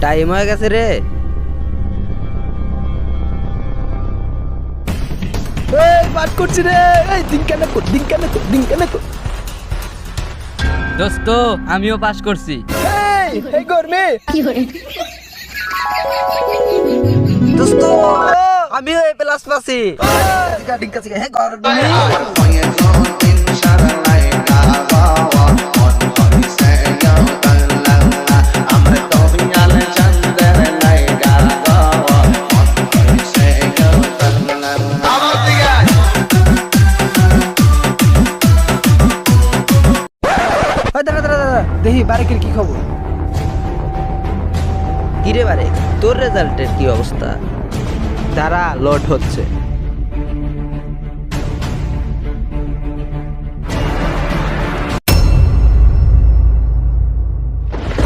Time হয়ে গেছে রে। এই পাঠ করছি রে, এই দিনকানে কর, দিনকানে কর, দিনকানে কর। দোস্ত আমিও পাস করছি। এই গরমে দোস্ত আমিও এ প্লাস পাচ্ছি। হ্যাঁ গরমে দেখি বারেকের কি খবর? কিরে বারে তোর রেজাল্টের কি অবস্থা? তারা লোড হচ্ছে।